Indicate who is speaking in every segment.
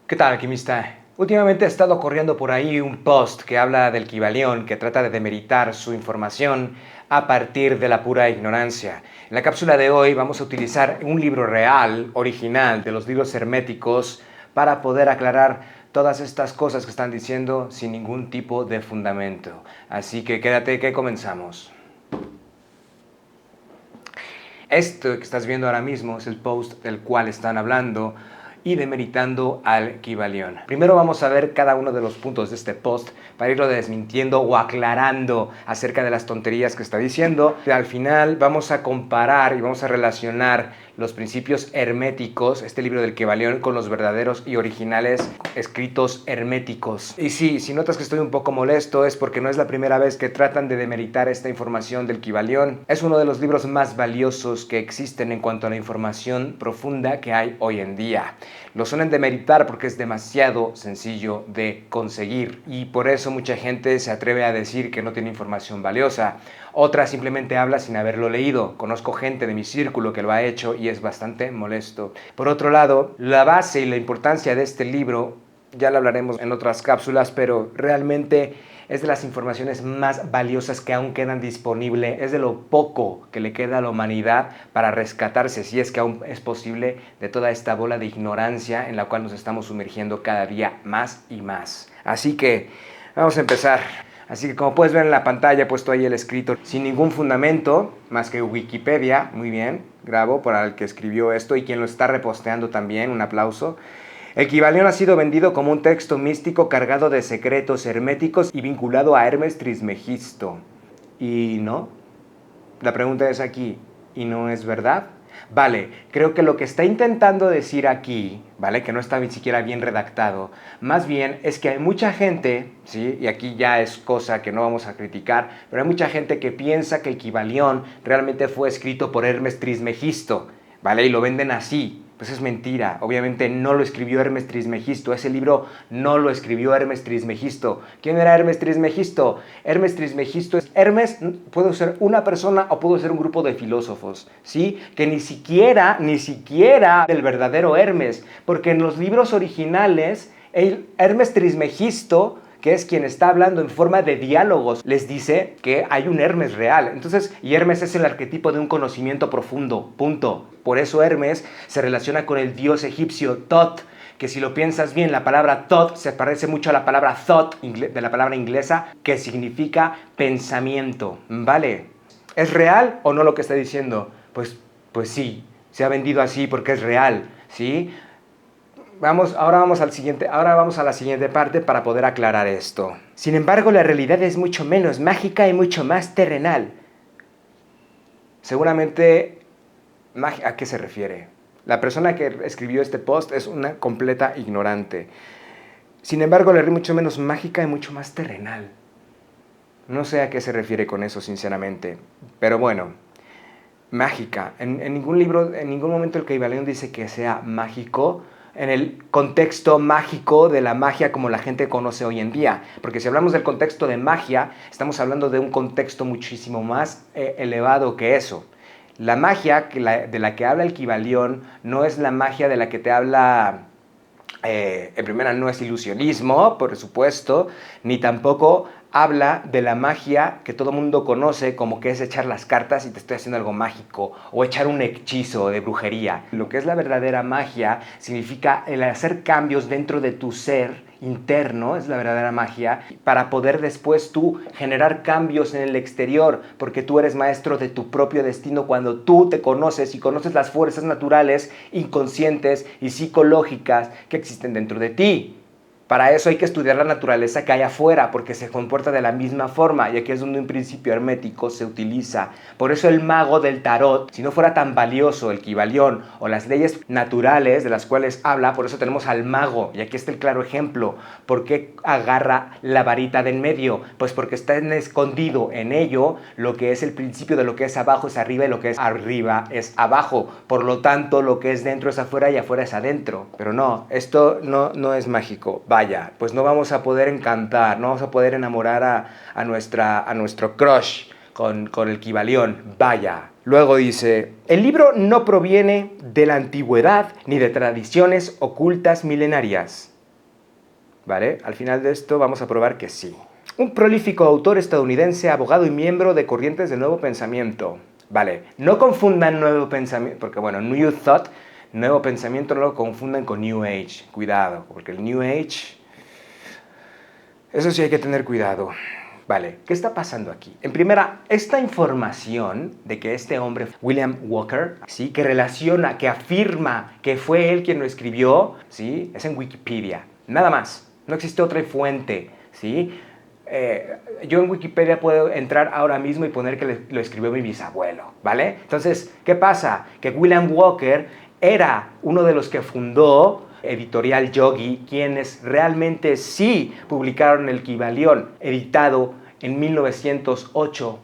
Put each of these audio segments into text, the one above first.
Speaker 1: ¿Qué tal, alquimista? Últimamente ha estado corriendo por ahí un post que habla del Kybalión, que trata de demeritar su información a partir de la pura ignorancia. En la cápsula de hoy vamos a utilizar un libro real, original, de los libros herméticos, para poder aclarar todas estas cosas que están diciendo sin ningún tipo de fundamento. Así que quédate que comenzamos. Esto que estás viendo ahora mismo es el post del cual están hablando y demeritando al Kybalión. Primero vamos a ver cada uno de los puntos de este post para irlo desmintiendo o aclarando acerca de las tonterías que está diciendo. Al final vamos a comparar y vamos a relacionar los principios herméticos, este libro del Kybalión, con los verdaderos y originales escritos herméticos. Y sí, si notas que estoy un poco molesto es porque no es la primera vez que tratan de demeritar esta información del Kybalión. Es uno de los libros más valiosos que existen en cuanto a la información profunda que hay hoy en día. Lo suelen demeritar porque es demasiado sencillo de conseguir y por eso mucha gente se atreve a decir que no tiene información valiosa. Otra simplemente habla sin haberlo leído. Conozco gente de mi círculo que lo ha hecho y es bastante molesto. Por otro lado, la base y la importancia de este libro, ya lo hablaremos en otras cápsulas, pero realmente es de las informaciones más valiosas que aún quedan disponibles. Es de lo poco que le queda a la humanidad para rescatarse, si es que aún es posible, de toda esta bola de ignorancia en la cual nos estamos sumergiendo cada día más y más. Así que vamos a empezar. Así que como puedes ver en la pantalla he puesto ahí el escrito sin ningún fundamento, más que Wikipedia. Muy bien, bravo para el que escribió esto y quien lo está reposteando también, un aplauso. El Kybalión ha sido vendido como un texto místico cargado de secretos herméticos y vinculado a Hermes Trismegisto. ¿Y no? La pregunta es aquí, ¿y no es verdad? Vale, creo que lo que está intentando decir aquí, ¿vale? Que no está ni siquiera bien redactado, más bien es que hay mucha gente, ¿sí? Y aquí ya es cosa que no vamos a criticar, pero hay mucha gente que piensa que el Kybalión realmente fue escrito por Hermes Trismegisto, ¿vale? Y lo venden así. Pues es mentira, obviamente no lo escribió Hermes Trismegisto, ese libro no lo escribió Hermes Trismegisto. ¿Quién era Hermes Trismegisto? Hermes Trismegisto es... Hermes puede ser una persona o puede ser un grupo de filósofos, ¿sí? Que ni siquiera del verdadero Hermes, porque en los libros originales, el Hermes Trismegisto, que es quien está hablando en forma de diálogos, les dice que hay un Hermes real. Entonces, y Hermes es el arquetipo de un conocimiento profundo, punto. Por eso Hermes se relaciona con el dios egipcio Thoth, que si lo piensas bien, la palabra Thoth se parece mucho a la palabra thought, de la palabra inglesa, que significa pensamiento, ¿vale? ¿Es real o no lo que está diciendo? Pues sí, se ha vendido así porque es real, ¿sí? Ahora vamos a la siguiente parte para poder aclarar esto. Sin embargo, la realidad es mucho menos mágica y mucho más terrenal. Seguramente, ¿a qué se refiere? La persona que escribió este post es una completa ignorante. Sin embargo, la realidad es mucho menos mágica y mucho más terrenal. No sé a qué se refiere con eso, sinceramente. Pero bueno, mágica. En ningún libro, en ningún momento el Kybalión dice que sea mágico en el contexto mágico de la magia como la gente conoce hoy en día. Porque si hablamos del contexto de magia, estamos hablando de un contexto muchísimo más elevado que eso. La magia de la que habla el Kybalión no es la magia de la que te habla... en primera, no es ilusionismo, por supuesto, ni tampoco habla de la magia que todo mundo conoce como que es echar las cartas y te estoy haciendo algo mágico, o echar un hechizo de brujería. Lo que es la verdadera magia significa el hacer cambios dentro de tu ser interno, es la verdadera magia, para poder después tú generar cambios en el exterior, porque tú eres maestro de tu propio destino cuando tú te conoces y conoces las fuerzas naturales, inconscientes y psicológicas que existen dentro de ti. Para eso hay que estudiar la naturaleza que hay afuera, porque se comporta de la misma forma, y aquí es donde un principio hermético se utiliza. Por eso el mago del tarot, si no fuera tan valioso el Kybalión o las leyes naturales de las cuales habla, por eso tenemos al mago, y aquí está el claro ejemplo. ¿Por qué agarra la varita de en medio? Pues porque está escondido en ello lo que es el principio de lo que es abajo es arriba y lo que es arriba es abajo. Por lo tanto, lo que es dentro es afuera y afuera es adentro. Pero no, esto no es mágico. Vaya, pues no vamos a poder encantar, no vamos a poder enamorar a nuestro crush con el Kybalión. Vaya. Luego dice, el libro no proviene de la antigüedad ni de tradiciones ocultas milenarias. ¿Vale? Al final de esto vamos a probar que sí. Un prolífico autor estadounidense, abogado y miembro de corrientes de Nuevo Pensamiento. Vale, no confundan Nuevo Pensamiento, porque bueno, New Thought, Nuevo Pensamiento no lo confundan con New Age. Cuidado, porque el New Age, eso sí hay que tener cuidado. Vale, ¿qué está pasando aquí? En primera, esta información de que este hombre, William Walker, ¿sí? Que relaciona, que afirma que fue él quien lo escribió, ¿sí? Es en Wikipedia, nada más. No existe otra fuente, ¿sí? Yo en Wikipedia puedo entrar ahora mismo y poner que lo escribió mi bisabuelo, ¿vale? Entonces, ¿qué pasa? Que William Walker era uno de los que fundó Editorial Yogi, quienes realmente sí publicaron el Kybalión, editado en 1908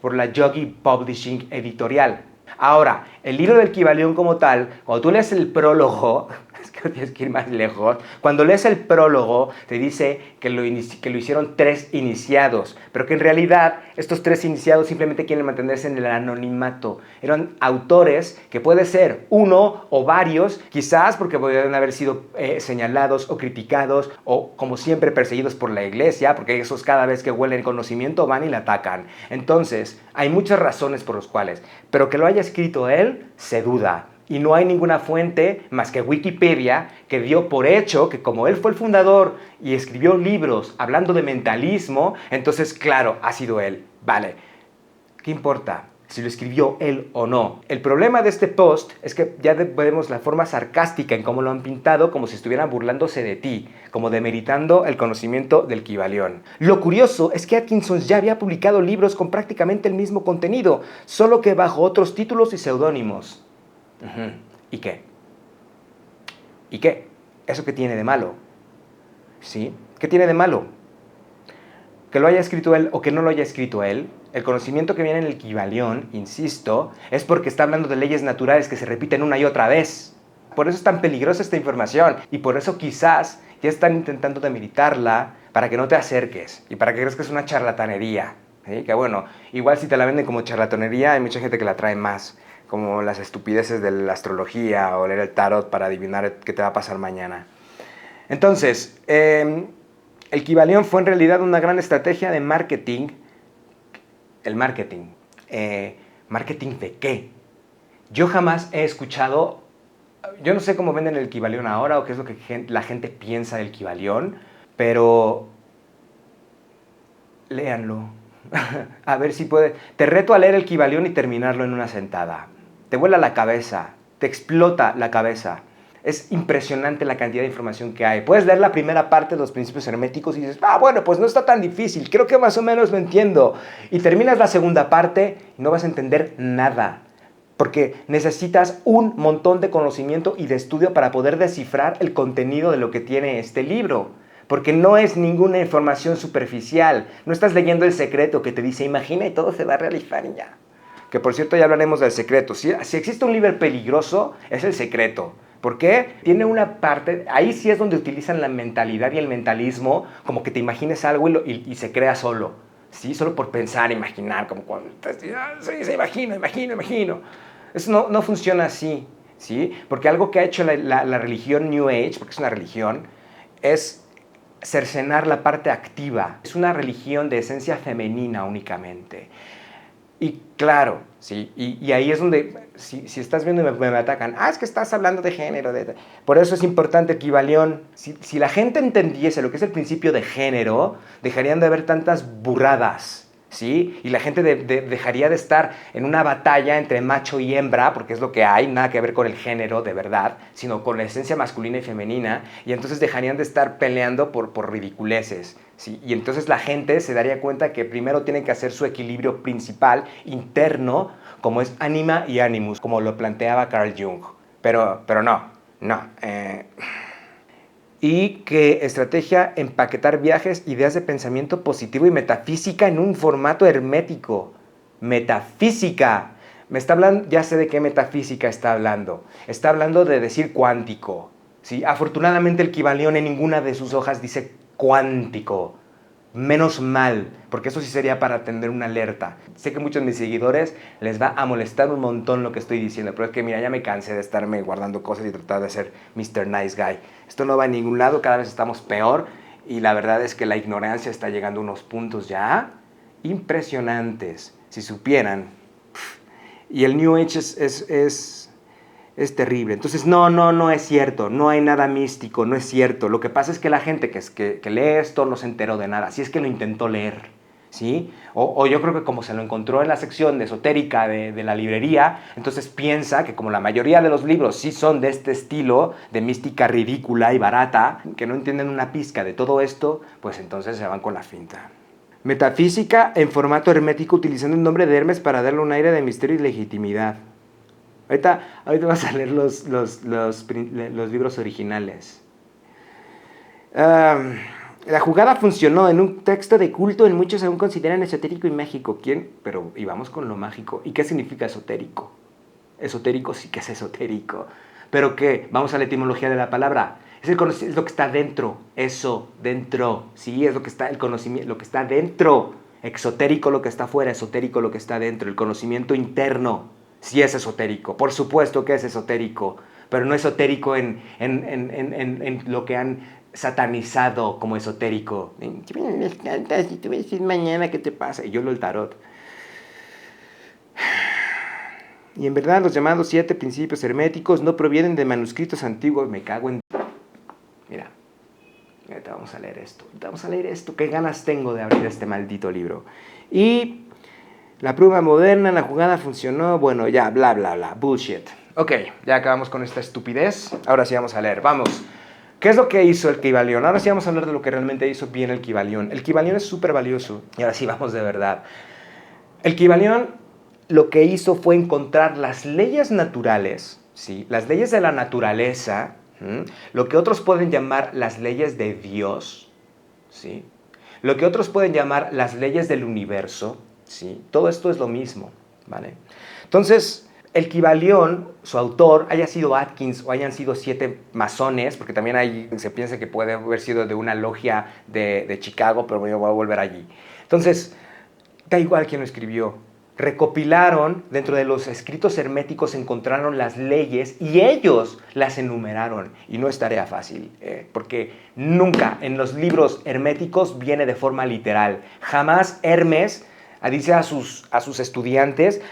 Speaker 1: por la Yogi Publishing Editorial. Ahora, el libro del Kybalión como tal, cuando tú lees el prólogo, es que tienes que ir más lejos, cuando lees el prólogo te dice que lo hicieron 3 iniciados, pero que en realidad estos 3 iniciados simplemente quieren mantenerse en el anonimato. Eran autores que puede ser uno o varios, quizás porque podrían haber sido señalados o criticados o como siempre perseguidos por la iglesia, porque esos cada vez que huelen conocimiento van y la atacan. Entonces, hay muchas razones por las cuales, pero que lo haya escrito él, se duda. Y no hay ninguna fuente más que Wikipedia que dio por hecho que como él fue el fundador y escribió libros hablando de mentalismo, entonces claro, ha sido él. Vale, ¿qué importa si lo escribió él o no? El problema de este post es que ya vemos la forma sarcástica en cómo lo han pintado, como si estuvieran burlándose de ti, como demeritando el conocimiento del Kybalión. Lo curioso es que Atkinson ya había publicado libros con prácticamente el mismo contenido, solo que bajo otros títulos y seudónimos. ¿Y qué? ¿Y qué? ¿Eso qué tiene de malo? ¿Sí? ¿Qué tiene de malo? Que lo haya escrito él o que no lo haya escrito él, el conocimiento que viene en el Kybalión, insisto, es porque está hablando de leyes naturales que se repiten una y otra vez. Por eso es tan peligrosa esta información y por eso quizás ya están intentando demeritarla para que no te acerques y para que creas que es una charlatanería. ¿Sí? Que bueno, igual si te la venden como charlatanería, hay mucha gente que la trae más, como las estupideces de la astrología o leer el tarot para adivinar qué te va a pasar mañana. Entonces, el Kybalión fue en realidad una gran estrategia de marketing. El marketing. ¿Marketing de qué? Yo jamás he escuchado, yo no sé cómo venden el Kybalión ahora o qué es lo que la gente piensa del Kybalión, pero léanlo. A ver si puede. Te reto a leer el Kybalión y terminarlo en una sentada. Te vuela la cabeza, te explota la cabeza. Es impresionante la cantidad de información que hay. Puedes leer la primera parte de los principios herméticos y dices, bueno, pues no está tan difícil, creo que más o menos lo entiendo. Y terminas la segunda parte y no vas a entender nada. Porque necesitas un montón de conocimiento y de estudio para poder descifrar el contenido de lo que tiene este libro. Porque no es ninguna información superficial. No estás leyendo El Secreto que te dice, imagina y todo se va a realizar y ya. Que por cierto ya hablaremos del Secreto. Si existe un libro peligroso, es El Secreto. ¿Por qué? Tiene una parte, ahí sí es donde utilizan la mentalidad y el mentalismo, como que te imagines algo y se crea solo. ¿Sí? Solo por pensar, imaginar, como cuando se imagino. Eso no funciona así. ¿Sí? Porque algo que ha hecho la religión New Age, porque es una religión, es cercenar la parte activa. Es una religión de esencia femenina únicamente. Y claro, ¿sí? Y ahí es donde, si estás viendo y me atacan, es que estás hablando de género. Por eso es importante el Kybalión. Si la gente entendiese lo que es el principio de género, dejarían de haber tantas burradas. ¿Sí? Y la gente dejaría de estar en una batalla entre macho y hembra, porque es lo que hay, nada que ver con el género de verdad, sino con la esencia masculina y femenina, y entonces dejarían de estar peleando por ridiculeces. ¿Sí? Y entonces la gente se daría cuenta que primero tienen que hacer su equilibrio principal, interno, como es ánima y animus, como lo planteaba Carl Jung. Pero no. Y que estrategia, empaquetar viajes, ideas de pensamiento positivo y metafísica en un formato hermético. Metafísica. Me está hablando, ya sé de qué metafísica está hablando. Está hablando de decir cuántico. ¿Sí? Afortunadamente el Kybalión en ninguna de sus hojas dice cuántico. Menos mal, porque eso sí sería para atender una alerta. Sé que muchos de mis seguidores les va a molestar un montón lo que estoy diciendo, pero es que mira, ya me cansé de estarme guardando cosas y tratar de ser Mr. Nice Guy. Esto no va a ningún lado, cada vez estamos peor y la verdad es que la ignorancia está llegando a unos puntos ya impresionantes. Si supieran. Y el New Age es terrible. Entonces, no es cierto. No hay nada místico, no es cierto. Lo que pasa es que la gente que lee esto no se enteró de nada. Si es que lo intentó leer, ¿sí? O yo creo que como se lo encontró en la sección de esotérica de la librería, entonces piensa que como la mayoría de los libros sí son de este estilo, de mística ridícula y barata, que no entienden una pizca de todo esto, pues entonces se van con la finta. Metafísica en formato hermético utilizando el nombre de Hermes para darle un aire de misterio y legitimidad. Ahorita vas a leer los libros originales. La jugada funcionó en un texto de culto en muchos aún consideran esotérico y mágico. ¿Quién? Pero y vamos con lo mágico. ¿Y qué significa esotérico? Esotérico sí que es esotérico. ¿Pero qué? Vamos a la etimología de la palabra. Es lo que está dentro. Eso, dentro. Sí, es lo que está, el conocimiento, lo que está dentro. Exotérico lo que está afuera, esotérico lo que está dentro. El conocimiento interno. Sí es esotérico, por supuesto que es esotérico, pero no esotérico en lo que han satanizado como esotérico. Y te voy a decir mañana qué te pasa, y yo lo el tarot. Y en verdad los llamados 7 principios herméticos no provienen de manuscritos antiguos, me cago en... Mira, te vamos a leer esto, qué ganas tengo de abrir este maldito libro. Y... la prueba moderna, la jugada funcionó, bueno, ya, bla, bla, bla, bullshit. Ok, ya acabamos con esta estupidez, ahora sí vamos a leer, vamos. ¿Qué es lo que hizo el Kybalión? Ahora sí vamos a hablar de lo que realmente hizo bien el Kybalión. El Kybalión es súper valioso, y ahora sí vamos de verdad. El Kybalión lo que hizo fue encontrar las leyes naturales, ¿sí? Las leyes de la naturaleza, lo que otros pueden llamar las leyes de Dios, ¿sí? Lo que otros pueden llamar las leyes del universo, ¿sí? Todo esto es lo mismo, ¿vale? Entonces, el Kybalión, su autor, haya sido Atkins o hayan sido 7 masones, porque también se piensa que puede haber sido de una logia de Chicago, pero yo voy a volver allí. Entonces, da igual quién lo escribió. Recopilaron, dentro de los escritos herméticos encontraron las leyes y ellos las enumeraron. Y no es tarea fácil, porque nunca en los libros herméticos viene de forma literal. Jamás Hermes dice a sus estudiantes,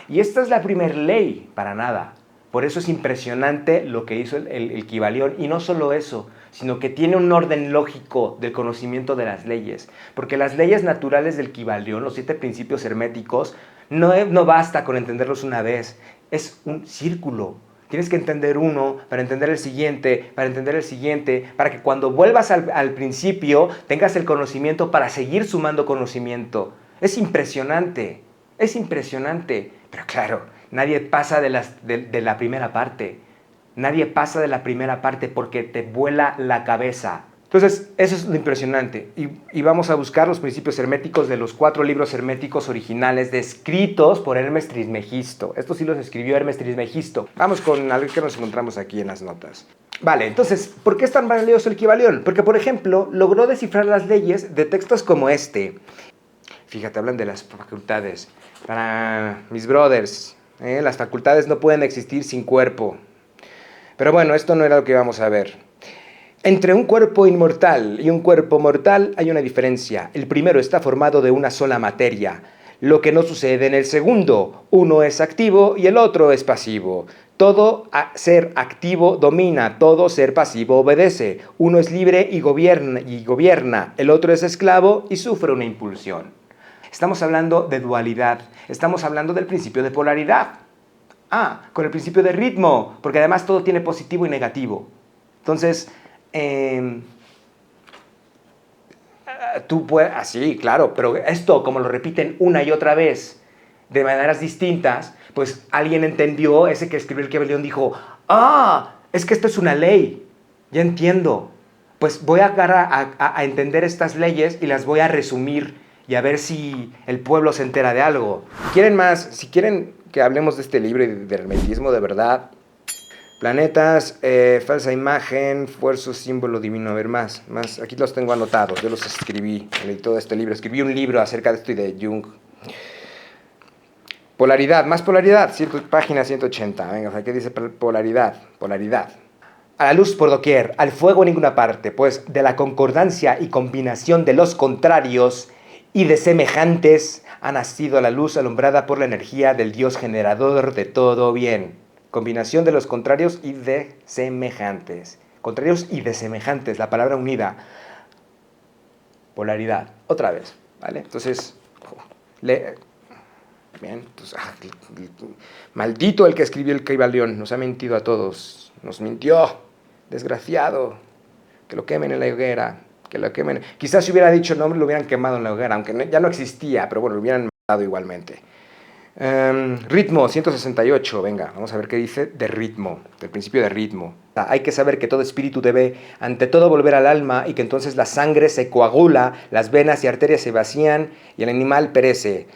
Speaker 1: y esta es la primera ley, para nada. Por eso es impresionante lo que hizo el Kybalión, y no solo eso, sino que tiene un orden lógico del conocimiento de las leyes, porque las leyes naturales del Kybalión, los 7 principios herméticos, no basta con entenderlos una vez, es un círculo. Tienes que entender uno para entender el siguiente, para que cuando vuelvas al principio tengas el conocimiento para seguir sumando conocimiento. Es impresionante, pero claro, nadie pasa de la primera parte. Nadie pasa de la primera parte porque te vuela la cabeza. Entonces, eso es lo impresionante. Y vamos a buscar los principios herméticos de los 4 libros herméticos originales descritos por Hermes Trismegisto. Estos sí los escribió Hermes Trismegisto. Vamos con algo que nos encontramos aquí en las notas. Vale, entonces, ¿por qué es tan valioso el Kybalión? Porque, por ejemplo, logró descifrar las leyes de textos como este. Fíjate, hablan de las facultades. Para mis brothers, las facultades no pueden existir sin cuerpo. Pero bueno, esto no era lo que íbamos a ver. Entre un cuerpo inmortal y un cuerpo mortal hay una diferencia. El primero está formado de una sola materia, lo que no sucede en el segundo. Uno es activo y el otro es pasivo. Todo ser activo domina, todo ser pasivo obedece. Uno es libre y gobierna, el otro es esclavo y sufre una impulsión. Estamos hablando de dualidad, estamos hablando del principio de polaridad. Con el principio de ritmo, porque además todo tiene positivo y negativo. Entonces, tú puedes, sí, claro, pero esto, como lo repiten una y otra vez, de maneras distintas, pues alguien entendió, ese que escribió el Kybalión dijo, es que esto es una ley, ya entiendo. Pues voy a entender estas leyes y las voy a resumir y a ver si el pueblo se entera de algo. ¿Quieren más? Si quieren que hablemos de este libro y del hermetismo de verdad, Planetas, falsa imagen, fuerza, símbolo divino. A ver, más. Aquí los tengo anotados. Yo los escribí en todo este libro. Escribí un libro acerca de esto y de Jung. Polaridad, más polaridad. Página 180. Venga, ¿qué dice polaridad? Polaridad. A la luz por doquier, al fuego en ninguna parte, pues de la concordancia y combinación de los contrarios y de semejantes ha nacido la luz alumbrada por la energía del Dios generador de todo bien. Combinación de los contrarios y de semejantes. Contrarios y de semejantes, la palabra unida. Polaridad. Otra vez, ¿vale? Entonces, bien, entonces, maldito el que escribió el Kybalión, nos ha mentido a todos. Nos mintió, desgraciado. Que lo quemen en la hoguera, que lo quemen. Quizás si hubiera dicho el nombre lo hubieran quemado en la hoguera, aunque ya no existía, pero bueno, lo hubieran matado igualmente. Ritmo 168, venga, vamos a ver qué dice de ritmo, del principio de ritmo. Hay que saber que todo espíritu debe ante todo volver al alma y que entonces la sangre se coagula, las venas y arterias se vacían y el animal perece.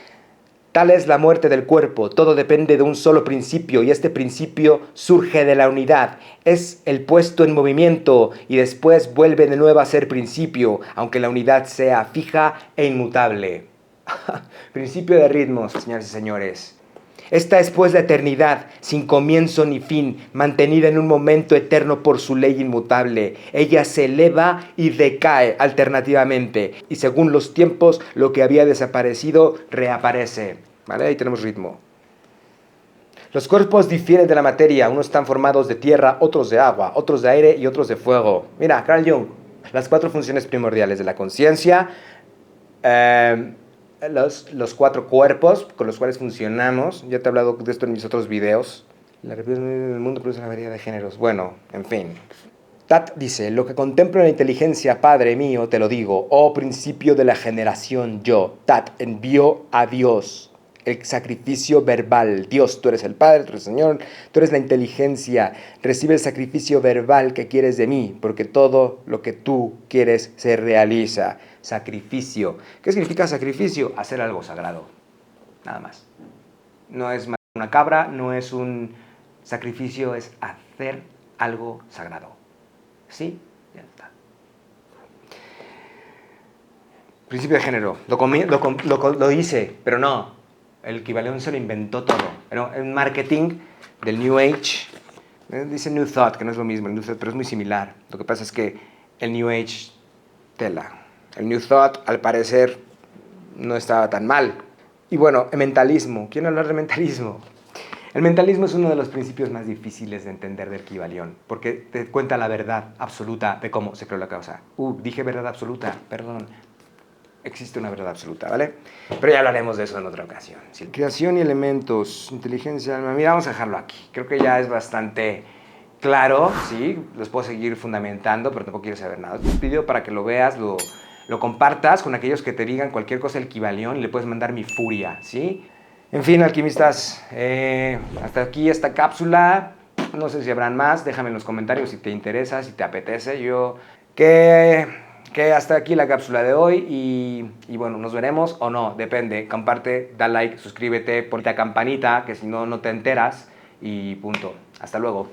Speaker 1: Tal es la muerte del cuerpo, todo depende de un solo principio y este principio surge de la unidad, es el puesto en movimiento y después vuelve de nuevo a ser principio, aunque la unidad sea fija e inmutable. Principio de ritmos, señoras y señores. Esta es pues la eternidad, sin comienzo ni fin, mantenida en un momento eterno por su ley inmutable. Ella se eleva y decae alternativamente, y según los tiempos, lo que había desaparecido reaparece. ¿Vale? Ahí tenemos ritmo. Los cuerpos difieren de la materia, unos están formados de tierra, otros de agua, otros de aire y otros de fuego. Mira, Carl Jung, las 4 funciones primordiales de la conciencia, los 4 cuerpos con los cuales funcionamos. Ya te he hablado de esto en mis otros videos. La reproducción del mundo produce una variedad de géneros. Bueno, en fin. Tat dice, lo que contemplo en la inteligencia, Padre mío, te lo digo, oh principio de la generación yo. Tat envió a Dios el sacrificio verbal. Dios, tú eres el Padre, tú eres el Señor, tú eres la inteligencia. Recibe el sacrificio verbal que quieres de mí, porque todo lo que tú quieres se realiza. Sacrificio. ¿Qué significa sacrificio? Hacer algo sagrado. Nada más. No es matar una cabra, no es un sacrificio, es hacer algo sagrado. ¿Sí? Ya está. Principio de género. Lo hice, pero no. El Kybalión se lo inventó todo. Pero en marketing del New Age, dice New Thought, que no es lo mismo, el New Thought, pero es muy similar. Lo que pasa es que el New Age tela. El New Thought, al parecer, no estaba tan mal. Y bueno, el mentalismo. ¿Quién hablar de mentalismo? El mentalismo es uno de los principios más difíciles de entender del Kybalión, porque te cuenta la verdad absoluta de cómo se creó la causa. Dije verdad absoluta, perdón. Existe una verdad absoluta, ¿vale? Pero ya hablaremos de eso en otra ocasión. Sí. Creación y elementos, inteligencia, alma. Mira, vamos a dejarlo aquí. Creo que ya es bastante claro, ¿sí? Los puedo seguir fundamentando, pero tampoco quiero saber nada. Te pido para que lo veas, lo compartas con aquellos que te digan cualquier cosa del Kybalión y le puedes mandar mi furia, ¿sí? En fin, alquimistas, hasta aquí esta cápsula. No sé si habrán más. Déjame en los comentarios si te interesa, si te apetece. Que hasta aquí la cápsula de hoy y bueno, nos veremos o no, depende. Comparte, da like, suscríbete, ponte la campanita, que si no, no te enteras y punto. Hasta luego.